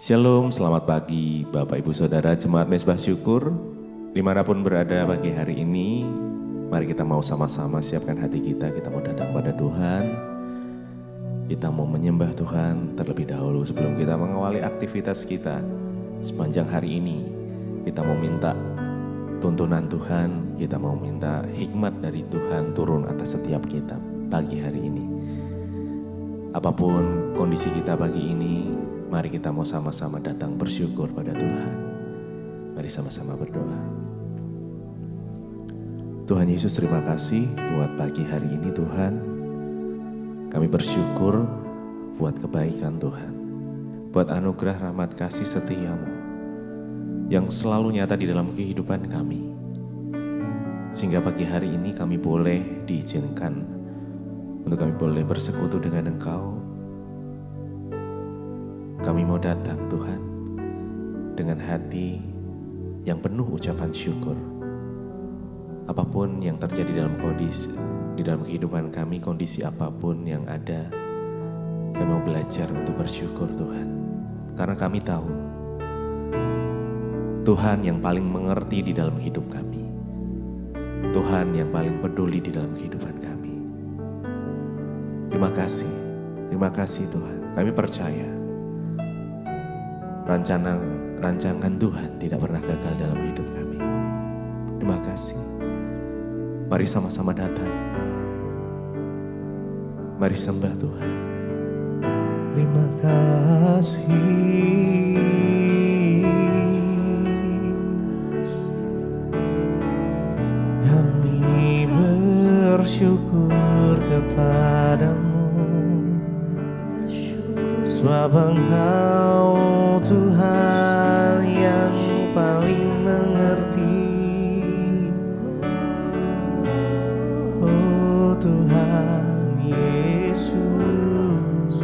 Shalom, selamat pagi Bapak Ibu Saudara Jemaat Mezbah Syukur. Dimanapun berada pagi hari ini, mari kita mau sama-sama siapkan hati kita mau datang pada Tuhan. Kita mau menyembah Tuhan terlebih dahulu sebelum kita mengawali aktivitas kita sepanjang hari ini. Kita mau minta tuntunan Tuhan, kita mau minta hikmat dari Tuhan turun atas setiap kita pagi hari ini. Apapun kondisi kita pagi ini, mari kita mau sama-sama datang bersyukur pada Tuhan. Mari sama-sama berdoa. Tuhan Yesus, terima kasih buat pagi hari ini Tuhan. Kami bersyukur buat kebaikan Tuhan. Buat anugerah rahmat kasih setia-Mu yang selalu nyata di dalam kehidupan kami. Sehingga pagi hari ini kami boleh diizinkan untuk kami boleh bersekutu dengan Engkau. Kami mau datang Tuhan dengan hati yang penuh ucapan syukur. Apapun yang terjadi dalam kondisi, di dalam kehidupan kami, kondisi apapun yang ada, kami mau belajar untuk bersyukur Tuhan. Karena kami tahu Tuhan yang paling mengerti di dalam hidup kami. Tuhan yang paling peduli di dalam kehidupan kami. Terima kasih Tuhan. Kami percaya rancangan Tuhan tidak pernah gagal dalam hidup kami. Terima kasih. Mari sama-sama datang. Mari sembah Tuhan. Terima kasih. Kami bersyukur kepadamu. Sebab Engkau Tuhan yang paling mengerti. Oh Tuhan Yesus,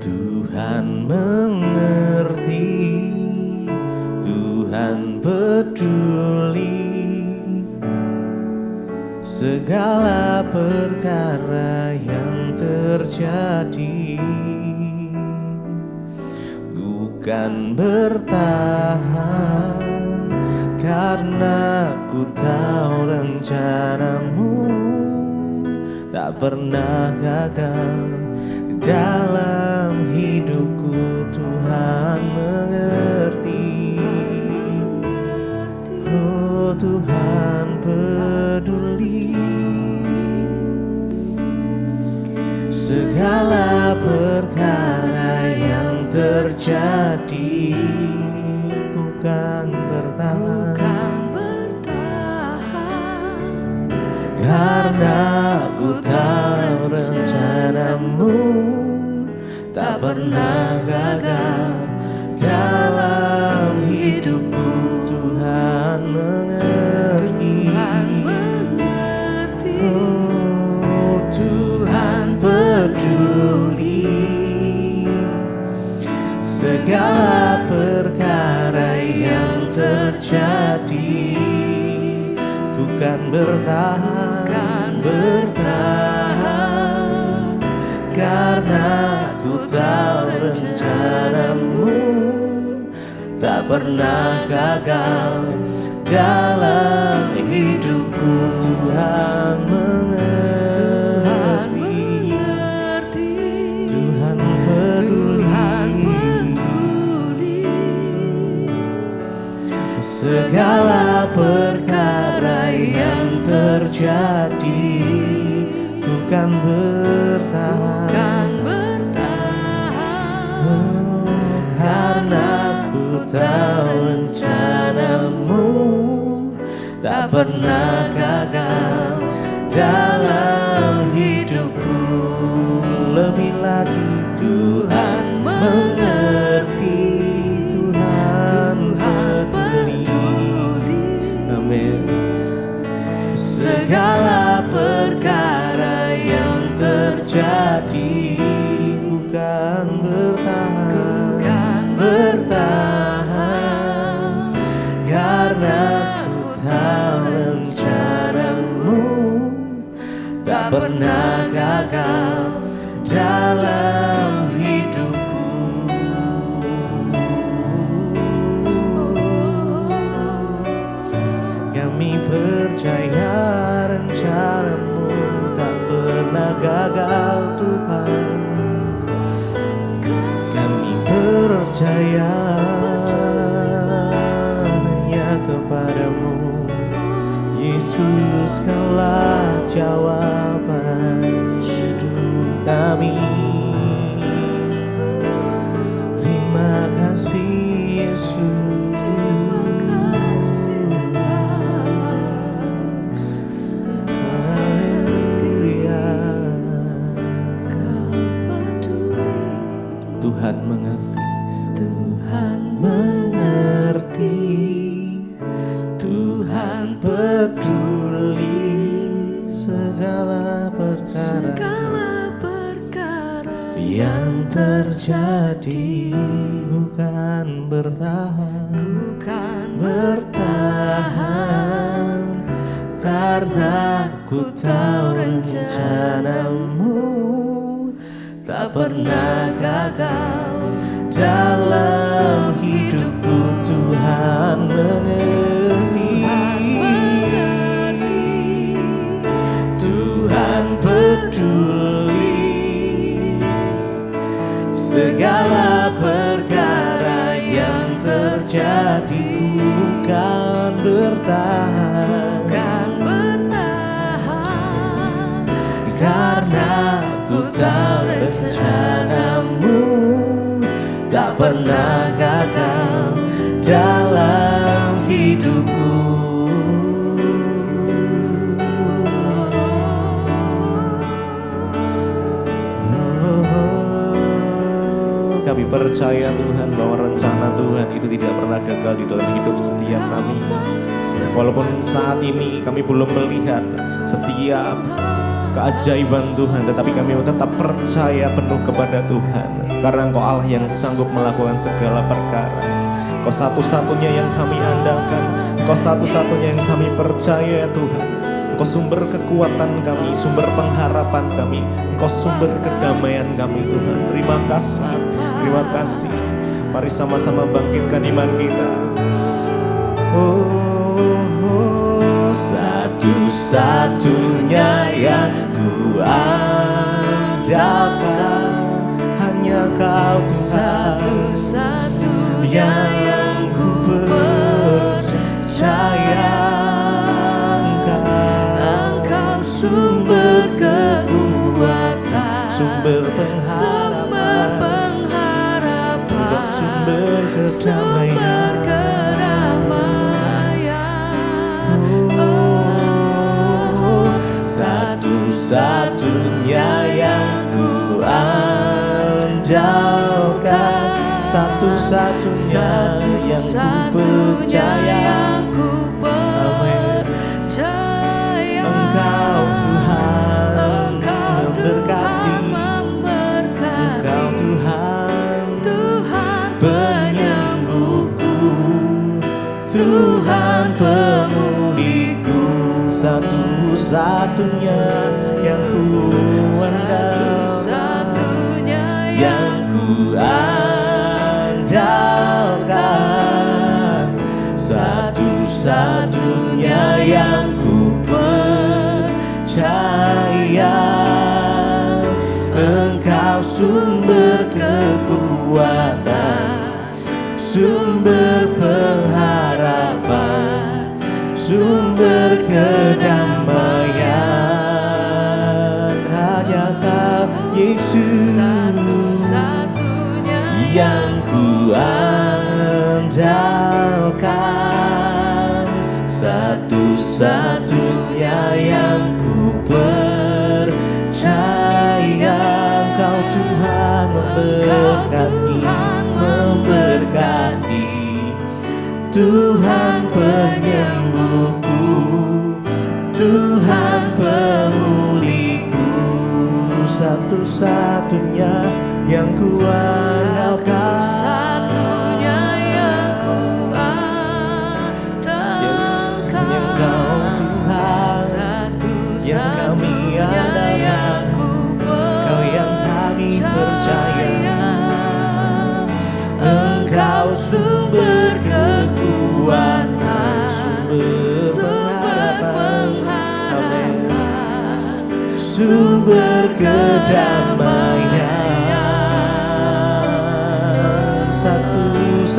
Tuhan mengerti, Tuhan peduli segala perkara yang terjadi. Bukan bertahan karena ku tahu rencanamu tak pernah gagal dalam hidupku. Tuhan mengerti, oh Tuhan peduli segala perkara yang terjadi. Bukan bertahan karena ku tahu rencanamu tak pernah gagal dalam hidupku. Tuhan mengerti, oh Tuhan peduli segala perkara yang terjadi. Bukan bertahan karena ku tahu rencanamu tak pernah gagal dalam hidupku. Tuhan mengerti, Tuhan peduli segala perkara yang terjadi. Bukan bertahan karena ku tahu rencanamu tak pernah gagal dalam hidupku. Lebih lagi Tuhan mengerti, Tuhan peduli, amin, segala perkara yang terjadi. Bukan bertahan karena ku tahu rencana hanya kepadamu, Yesus, Kaulah jawaban hidup kami. Terima kasih Yesus, terima kasih haleluya. Kau peduli, Tuhan mengerti, Tuhan mengerti, Tuhan peduli segala perkara yang terjadi, bukan bertahan, karena ku tahu rencanamu tak pernah gagal dalam hidupku. Tuhan mengerti, Tuhan peduli segala perkara yang terjadi, bukan bertahan, karena ku tahu rencanamu tak pernah gagal dalam hidupku. Kami percaya Tuhan bahwa rencana Tuhan itu tidak pernah gagal di dalam hidup setiap kami. Walaupun saat ini kami belum melihat setiap keajaiban Tuhan, tetapi kami tetap percaya penuh kepada Tuhan, karena Engkau Allah yang sanggup melakukan segala perkara. Engkau satu-satunya yang kami andalkan, Engkau satu-satunya yang kami percaya ya Tuhan. Engkau sumber kekuatan kami, sumber pengharapan kami, Engkau sumber kedamaian kami Tuhan. Terima kasih, terima kasih. Mari sama-sama bangkitkan iman kita. Satu-satunya yang ku andalkan hanya Kau Tuhan, satu-satunya yang ku percaya. Engkau sumber kekuatan, sumber pengharapan, Engkau sumber kedamaian. Satu-satunya yang ku andalkan, satu-satunya yang ku percaya. Amin. Engkau Tuhan memberkati, Engkau Tuhan penyembuhku, Tuhan pemulihku, satu-satunya yang ku andalkan, yang ku andalkan, satu-satunya yang ku percaya. Engkau sumber kekuatan, sumber pengharapan, sumber kedamaian. Hanya Kau Yesus, satu-satunya yang ku andalkan, satu-satunya yang ku percaya. Engkau Tuhan memberkati, Tuhan penyembuhku, Tuhan pemulihku, satu-satunya yang ku andalkan, satu-satunya yang ku andalkan. Yes, hanya Engkau Tuhan yang kami andalkan, Kau yang kami percaya. Engkau sumber kekuatan, sumber pengharapan, amin, sumber kedamaian. Satu-satunya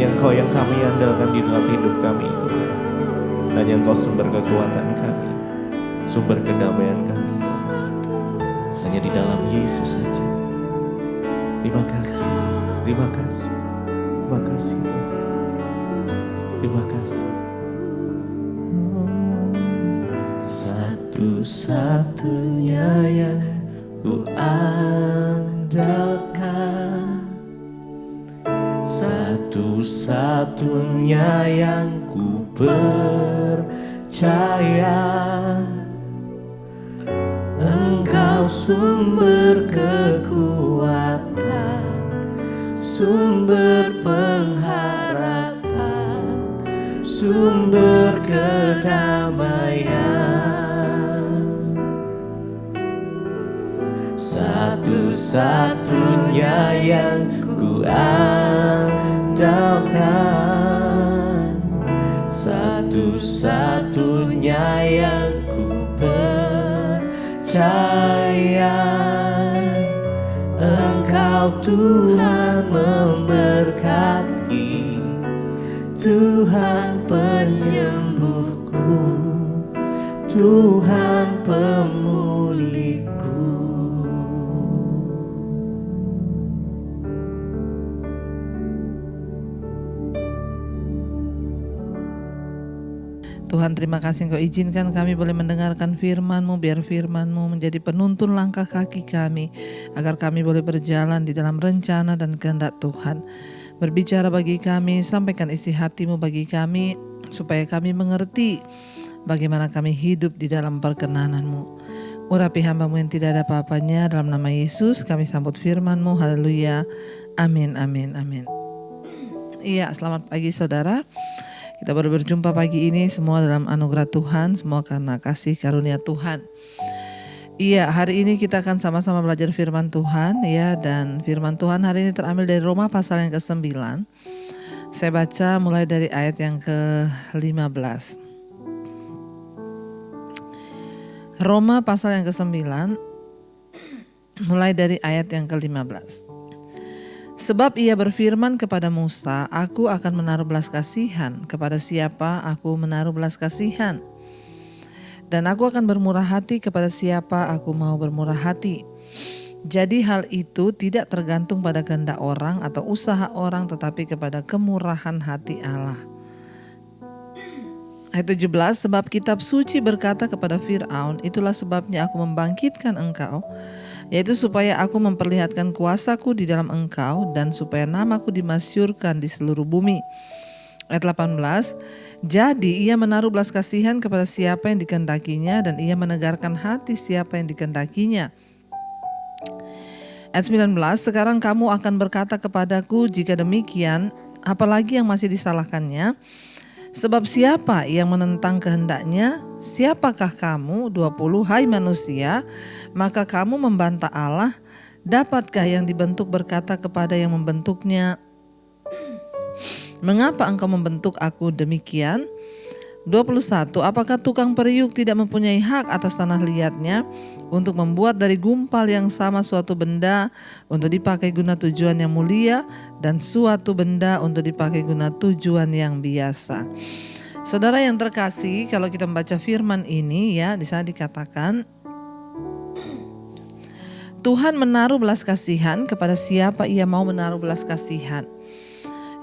hanya Engkau yang kami andalkan di dalam hidup kami Tuhan. Hanya Engkau sumber kekuatan kami, sumber kedamaian kami. Hanya di dalam Yesus saja. Terima kasih, terima kasih, terima kasih Tuhan. Terima kasih. Satu-satunya yang ku andalkan, satu-satunya yang ku percaya, Engkau sumber kekuatan, sumber pengharapan, sumber kedamaian. Satu-satunya yang ku andalkan, satu-satunya yang ku percaya, Engkau Tuhan memberkati, Tuhan penyembuhku, Tuhan pemulihku. Tuhan, terima kasih Engkau izinkan kami boleh mendengarkan firman-Mu, biar firman-Mu menjadi penuntun langkah kaki kami, agar kami boleh berjalan di dalam rencana dan kehendak Tuhan. Berbicara bagi kami, sampaikan isi hati-Mu bagi kami, supaya kami mengerti bagaimana kami hidup di dalam perkenanan-Mu. Urapi hamba-Mu yang tidak ada apa-apanya, dalam nama Yesus kami sambut firman-Mu, haleluya, amin, amin, amin. Iya, selamat pagi saudara. Kita baru berjumpa pagi ini semua dalam anugerah Tuhan, semua karena kasih karunia Tuhan. Iya, hari ini kita akan sama-sama belajar firman Tuhan ya, dan firman Tuhan hari ini terambil dari Roma pasal yang ke-9. Saya baca mulai dari ayat yang ke-15. Roma pasal yang ke-9 mulai dari ayat yang ke-15. Sebab ia berfirman kepada Musa, aku akan menaruh belas kasihan kepada siapa aku menaruh belas kasihan. Dan aku akan bermurah hati kepada siapa aku mau bermurah hati. Jadi hal itu tidak tergantung pada kehendak orang atau usaha orang, tetapi kepada kemurahan hati Allah. Ayat 17, sebab kitab suci berkata kepada Fir'aun, itulah sebabnya aku membangkitkan engkau, yaitu supaya aku memperlihatkan kuasaku di dalam engkau, dan supaya namaku dimasyurkan di seluruh bumi. Ayat 18, jadi ia menaruh belas kasihan kepada siapa yang dikehendakinya, dan ia menegarkan hati siapa yang dikehendakinya. Ayat 19, sekarang kamu akan berkata kepadaku, jika demikian, apalagi yang masih disalahkannya? Sebab siapa yang menentang kehendaknya? Siapakah kamu? 20, hai manusia, maka kamu membantah Allah. Dapatkah yang dibentuk berkata kepada yang membentuknya, mengapa engkau membentuk aku demikian? 21, apakah tukang periuk tidak mempunyai hak atas tanah liatnya untuk membuat dari gumpal yang sama suatu benda untuk dipakai guna tujuan yang mulia dan suatu benda untuk dipakai guna tujuan yang biasa? Saudara yang terkasih, kalau kita membaca firman ini ya, di sana dikatakan Tuhan menaruh belas kasihan kepada siapa ia mau menaruh belas kasihan.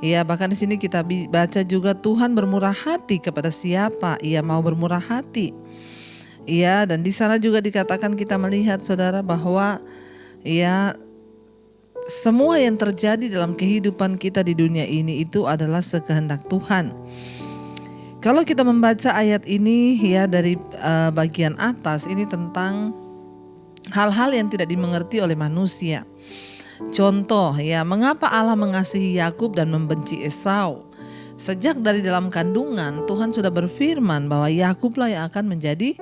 Ya, bahkan di sini kita baca juga Tuhan bermurah hati kepada siapa ia mau bermurah hati. Ya, dan di sana juga dikatakan kita melihat saudara bahwa ya semua yang terjadi dalam kehidupan kita di dunia ini itu adalah sekehendak Tuhan. Kalau kita membaca ayat ini ya dari bagian atas, ini tentang hal-hal yang tidak dimengerti oleh manusia. Contoh ya, mengapa Allah mengasihi Yakub dan membenci Esau? Sejak dari dalam kandungan Tuhan sudah berfirman bahwa Yakublah yang akan menjadi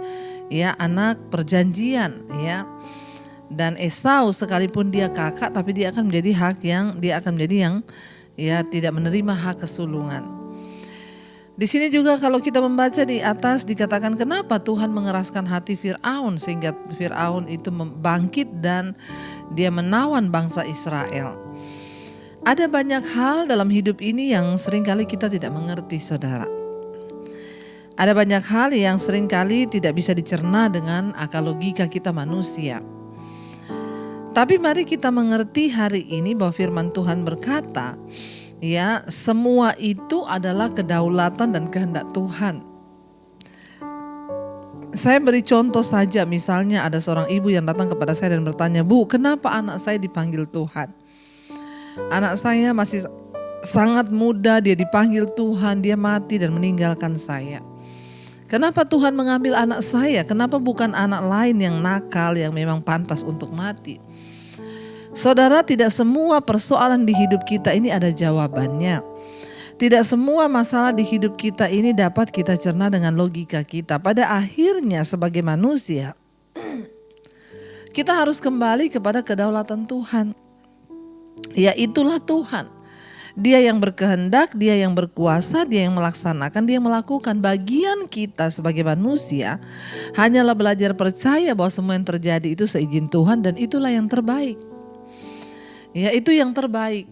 ya anak perjanjian ya. Dan Esau sekalipun dia kakak, tapi dia akan menjadi yang ya tidak menerima hak kesulungan. Di sini juga kalau kita membaca di atas dikatakan kenapa Tuhan mengeraskan hati Fir'aun sehingga Fir'aun itu bangkit dan dia menawan bangsa Israel. Ada banyak hal dalam hidup ini yang seringkali kita tidak mengerti, saudara. Ada banyak hal yang seringkali tidak bisa dicerna dengan akal logika kita manusia. Tapi mari kita mengerti hari ini bahwa firman Tuhan berkata, ya, semua itu adalah kedaulatan dan kehendak Tuhan. Saya beri contoh saja, misalnya ada seorang ibu yang datang kepada saya dan bertanya, "Bu, kenapa anak saya dipanggil Tuhan? Anak saya masih sangat muda, dia dipanggil Tuhan, dia mati dan meninggalkan saya. Kenapa Tuhan mengambil anak saya? Kenapa bukan anak lain yang nakal, yang memang pantas untuk mati?" Saudara, tidak semua persoalan di hidup kita ini ada jawabannya. Tidak semua masalah di hidup kita ini dapat kita cerna dengan logika kita. Pada akhirnya sebagai manusia, kita harus kembali kepada kedaulatan Tuhan. Ya, itulah Tuhan. Dia yang berkehendak, dia yang berkuasa, dia yang melaksanakan, dia yang melakukan. Bagian kita sebagai manusia hanyalah belajar percaya bahwa semua yang terjadi itu seizin Tuhan dan itulah yang terbaik. Ya, itu yang terbaik.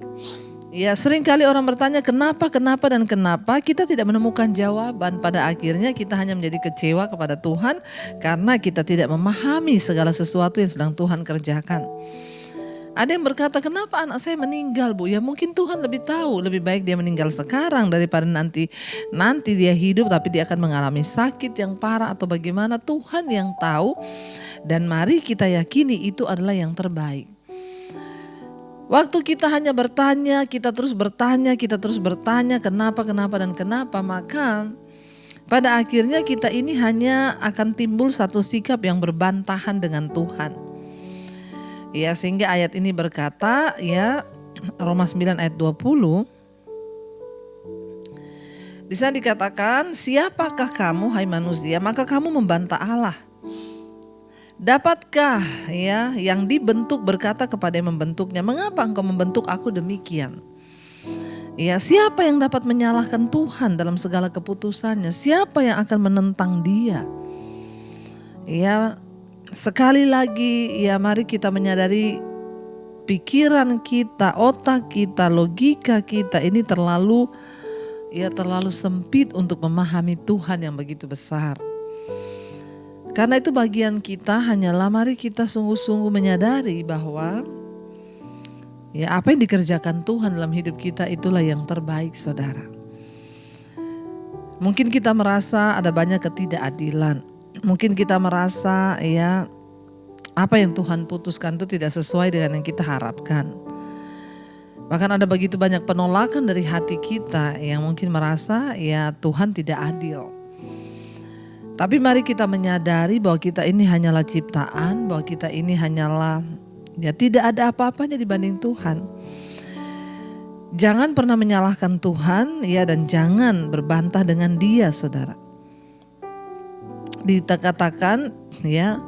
Ya, seringkali orang bertanya kenapa, dan kenapa, kita tidak menemukan jawaban. Pada akhirnya kita hanya menjadi kecewa kepada Tuhan karena kita tidak memahami segala sesuatu yang sedang Tuhan kerjakan. Ada yang berkata, kenapa anak saya meninggal, Bu? Ya mungkin Tuhan lebih tahu, lebih baik dia meninggal sekarang daripada nanti dia hidup tapi dia akan mengalami sakit yang parah atau bagaimana. Tuhan yang tahu, dan mari kita yakini itu adalah yang terbaik. Waktu kita hanya bertanya, kita terus bertanya kenapa, dan kenapa, maka pada akhirnya kita ini hanya akan timbul satu sikap yang berbantahan dengan Tuhan. Ya, sehingga ayat ini berkata, ya, Roma 9 ayat 20. Di sana dikatakan, siapakah kamu hai manusia, maka kamu membantah Allah. Dapatkah ya yang dibentuk berkata kepada yang membentuknya, mengapa engkau membentuk aku demikian? Ya, siapa yang dapat menyalahkan Tuhan dalam segala keputusannya? Siapa yang akan menentang Dia? Ya, sekali lagi ya, mari kita menyadari pikiran kita, otak kita, logika kita ini terlalu sempit untuk memahami Tuhan yang begitu besar. Karena itu bagian kita hanyalah mari kita sungguh-sungguh menyadari bahwa ya, apa yang dikerjakan Tuhan dalam hidup kita itulah yang terbaik, saudara. Mungkin kita merasa ada banyak ketidakadilan. Mungkin kita merasa ya, apa yang Tuhan putuskan itu tidak sesuai dengan yang kita harapkan. Bahkan ada begitu banyak penolakan dari hati kita yang mungkin merasa ya Tuhan tidak adil. Tapi mari kita menyadari bahwa kita ini hanyalah ciptaan, bahwa kita ini hanyalah ya tidak ada apa-apanya dibanding Tuhan. Jangan pernah menyalahkan Tuhan ya, dan jangan berbantah dengan Dia, saudara. Dikatakan ya,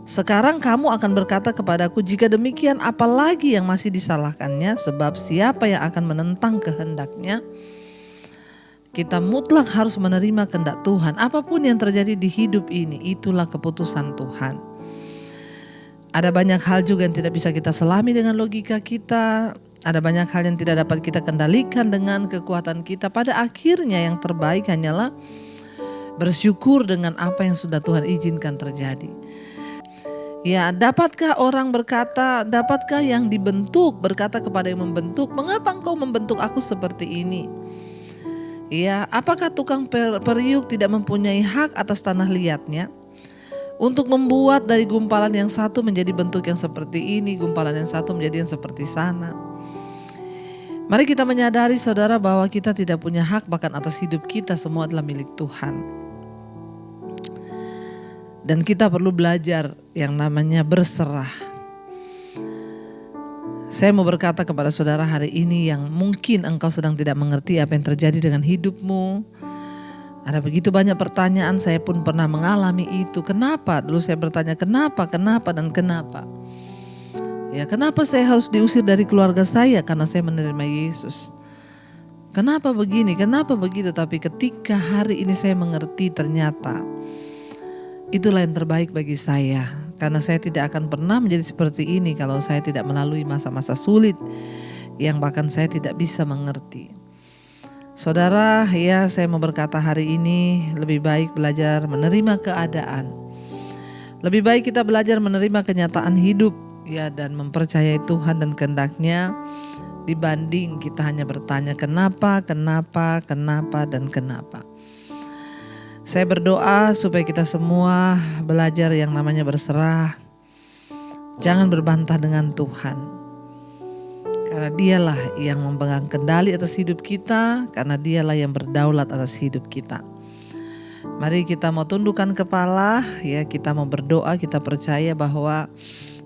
sekarang kamu akan berkata kepadaku, jika demikian apalagi yang masih disalahkannya, sebab siapa yang akan menentang kehendaknya? Kita mutlak harus menerima kehendak Tuhan. Apapun yang terjadi di hidup ini, itulah keputusan Tuhan. Ada banyak hal juga yang tidak bisa kita selami dengan logika kita. Ada banyak hal yang tidak dapat kita kendalikan dengan kekuatan kita. Pada akhirnya yang terbaik hanyalah bersyukur dengan apa yang sudah Tuhan izinkan terjadi. Ya, dapatkah orang berkata, dapatkah yang dibentuk berkata kepada yang membentuk, mengapa engkau membentuk aku seperti ini? Ya, apakah tukang periuk tidak mempunyai hak atas tanah liatnya untuk membuat dari gumpalan yang satu menjadi bentuk yang seperti ini, gumpalan yang satu menjadi yang seperti sana? Mari kita menyadari, saudara, bahwa kita tidak punya hak bahkan atas hidup kita, semua adalah milik Tuhan. Dan kita perlu belajar yang namanya berserah. Saya mau berkata kepada saudara hari ini yang mungkin engkau sedang tidak mengerti apa yang terjadi dengan hidupmu. Ada begitu banyak pertanyaan, saya pun pernah mengalami itu. Kenapa? Dulu saya bertanya kenapa, dan kenapa. Ya, kenapa saya harus diusir dari keluarga saya karena saya menerima Yesus? Kenapa begini, kenapa begitu? Tapi ketika hari ini saya mengerti, ternyata itulah yang terbaik bagi saya. Karena saya tidak akan pernah menjadi seperti ini kalau saya tidak melalui masa-masa sulit yang bahkan saya tidak bisa mengerti. Saudara, ya saya mau berkata hari ini lebih baik belajar menerima keadaan. Lebih baik kita belajar menerima kenyataan hidup ya dan mempercayai Tuhan dan kehendak-Nya dibanding kita hanya bertanya kenapa, dan kenapa. Saya berdoa supaya kita semua belajar yang namanya berserah. Jangan berbantah dengan Tuhan. Karena dialah yang memegang kendali atas hidup kita, karena dialah yang berdaulat atas hidup kita. Mari kita mau tundukkan kepala, ya kita mau berdoa, kita percaya bahwa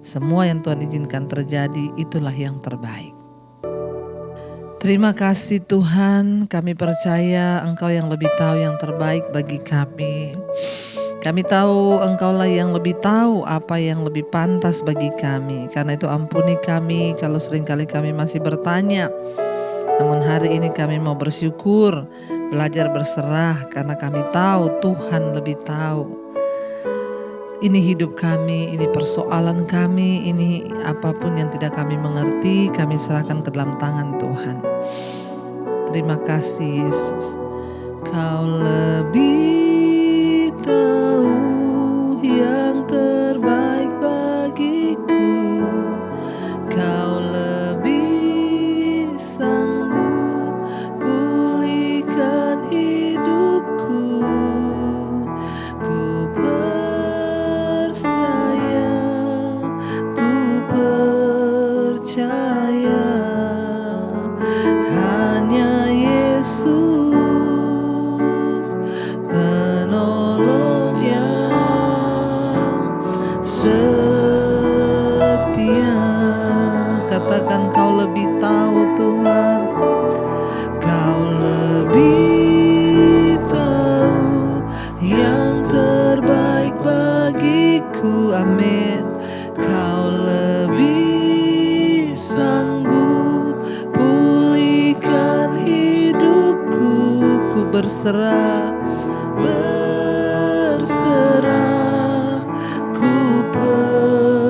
semua yang Tuhan izinkan terjadi itulah yang terbaik. Terima kasih Tuhan, kami percaya Engkau yang lebih tahu yang terbaik bagi kami. Kami tahu Engkaulah yang lebih tahu apa yang lebih pantas bagi kami. Karena itu ampuni kami kalau seringkali kami masih bertanya. Namun hari ini kami mau bersyukur, belajar berserah karena kami tahu Tuhan lebih tahu. Ini hidup kami, ini persoalan kami, ini apapun yang tidak kami mengerti, kami serahkan ke dalam tangan Tuhan. Terima kasih Yesus. Kau lebih tahu yang terbaik bagiku. Kau lebih sanggup pulihkan hidupku. Ku percaya hanya Yesus penolong yang setia. Katakan kau lebih tahu Tuhan, kau lebih tahu yang terbaik bagiku. Amin. Kau lebih sanggup pulihkan hidupku. Ku berserah, ku percaya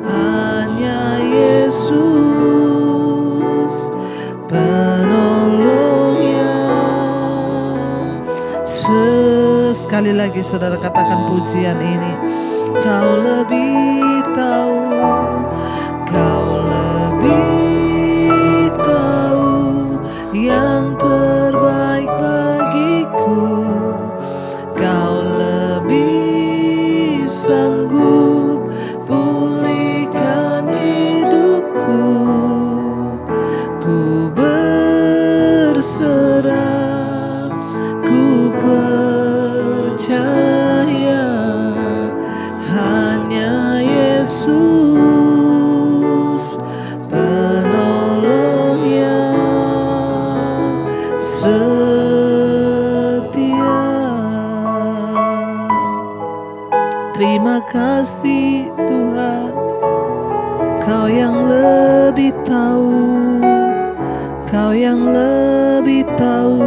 hanya Yesus penolong yang sekali lagi saudara katakan pujian ini. Kau lebih tahu, kau lebih tahu yang terbaik bagiku. Kau lebih sanggup pulihkan hidupku. Ku berserah, ku percaya hanya Yesus penolong yang setia. Terima kasih Tuhan, Kau yang lebih tahu, Kau yang lebih tahu.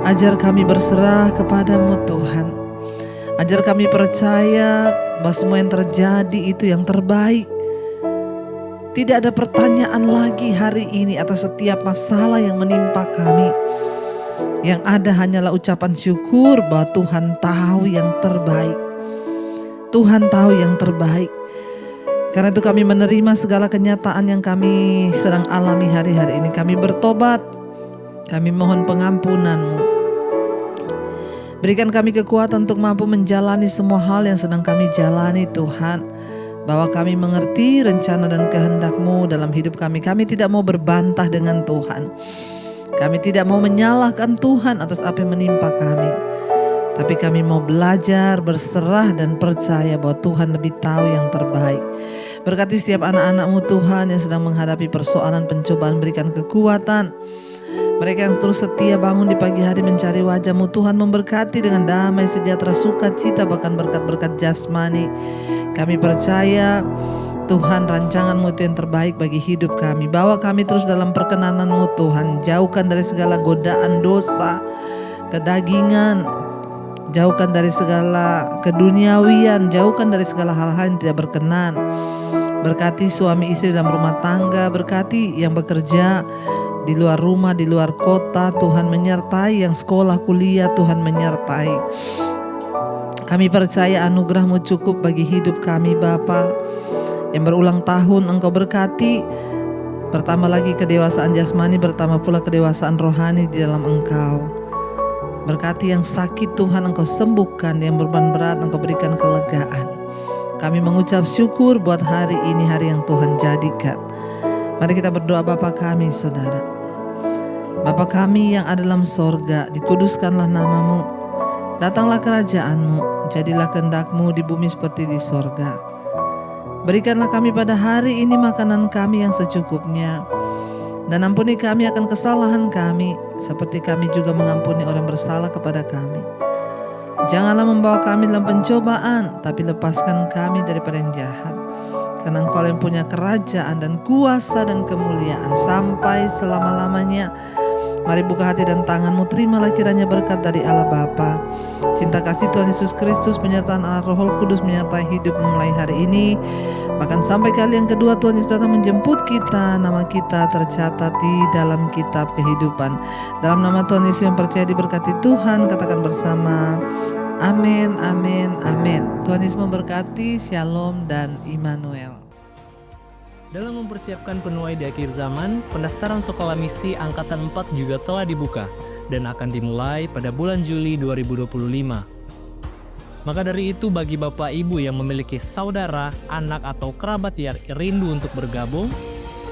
Ajar kami berserah kepadamu Tuhan. Ajar kami percaya bahwa semua yang terjadi itu yang terbaik. Tidak ada pertanyaan lagi hari ini atas setiap masalah yang menimpa kami. Yang ada hanyalah ucapan syukur bahwa Tuhan tahu yang terbaik. Tuhan tahu yang terbaik. Karena itu kami menerima segala kenyataan yang kami sedang alami hari-hari ini. Kami bertobat. Kami mohon pengampunan-Mu. Berikan kami kekuatan untuk mampu menjalani semua hal yang sedang kami jalani Tuhan. Bahwa kami mengerti rencana dan kehendak-Mu dalam hidup kami. Kami tidak mau berbantah dengan Tuhan. Kami tidak mau menyalahkan Tuhan atas apa yang menimpa kami. Tapi kami mau belajar, berserah dan percaya bahwa Tuhan lebih tahu yang terbaik. Berkati setiap anak-anak-Mu Tuhan yang sedang menghadapi persoalan pencobaan, berikan kekuatan. Mereka yang terus setia bangun di pagi hari mencari wajah-Mu Tuhan, memberkati dengan damai, sejahtera, sukacita, bahkan berkat-berkat jasmani. Kami percaya Tuhan rancangan-Mu itu yang terbaik bagi hidup kami. Bawa kami terus dalam perkenanan-Mu Tuhan. Jauhkan dari segala godaan dosa, kedagingan. Jauhkan dari segala keduniawian. Jauhkan dari segala hal-hal yang tidak berkenan. Berkati suami istri dalam rumah tangga, berkati yang bekerja di luar rumah, di luar kota. Tuhan menyertai yang sekolah kuliah, Tuhan menyertai. Kami percaya anugerah-Mu cukup bagi hidup kami Bapa. Yang berulang tahun Engkau berkati, bertambah lagi kedewasaan jasmani, bertambah pula kedewasaan rohani di dalam Engkau. Berkati yang sakit Tuhan Engkau sembuhkan, yang beban berat Engkau berikan kelegaan. Kami mengucap syukur buat hari ini, hari yang Tuhan jadikan. Mari kita berdoa. Bapa kami saudara, Bapa kami yang ada dalam sorga, dikuduskanlah nama-Mu, datanglah kerajaan-Mu, jadilah kehendak-Mu di bumi seperti di sorga. Berikanlah kami pada hari ini makanan kami yang secukupnya, dan ampuni kami akan kesalahan kami, seperti kami juga mengampuni orang bersalah kepada kami. Janganlah membawa kami dalam pencobaan, tapi lepaskan kami daripada yang jahat. Karena Engkau yang punya kerajaan dan kuasa dan kemuliaan sampai selama-lamanya. Mari buka hati dan tangan-Mu, terimalah kiranya berkat dari Allah Bapa, cinta kasih Tuhan Yesus Kristus, penyertaan Allah Roh Kudus menyertai hidup mulai hari ini, bahkan sampai kali yang kedua Tuhan Yesus datang menjemput kita. Nama kita tercatat di dalam kitab kehidupan. Dalam nama Tuhan Yesus yang percaya diberkati Tuhan, katakan bersama, amin, amin, amin. Tuhan Yesus memberkati. Shalom dan Immanuel. Dalam mempersiapkan penuai di akhir zaman, pendaftaran sekolah misi Angkatan 4 juga telah dibuka dan akan dimulai pada bulan Juli 2025. Maka dari itu bagi Bapak Ibu yang memiliki saudara, anak atau kerabat yang rindu untuk bergabung,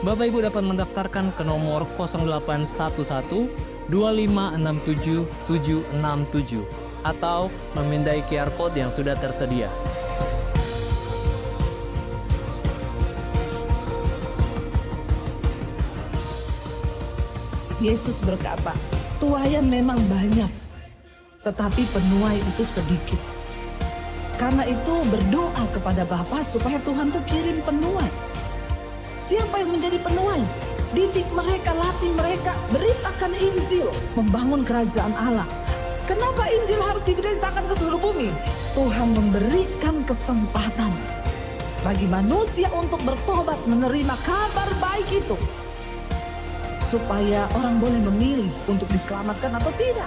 Bapak Ibu dapat mendaftarkan ke nomor 0811 2567 767 atau memindai QR Code yang sudah tersedia. Yesus berkata, tuaian memang banyak, tetapi penuai itu sedikit. Karena itu berdoa kepada Bapa supaya Tuhan tuh kirim penuai. Siapa yang menjadi penuai? Didik mereka, latih mereka, beritakan Injil, membangun kerajaan Allah. Kenapa Injil harus diberitakan ke seluruh bumi? Tuhan memberikan kesempatan bagi manusia untuk bertobat, menerima kabar baik itu, supaya orang boleh memilih untuk diselamatkan atau tidak.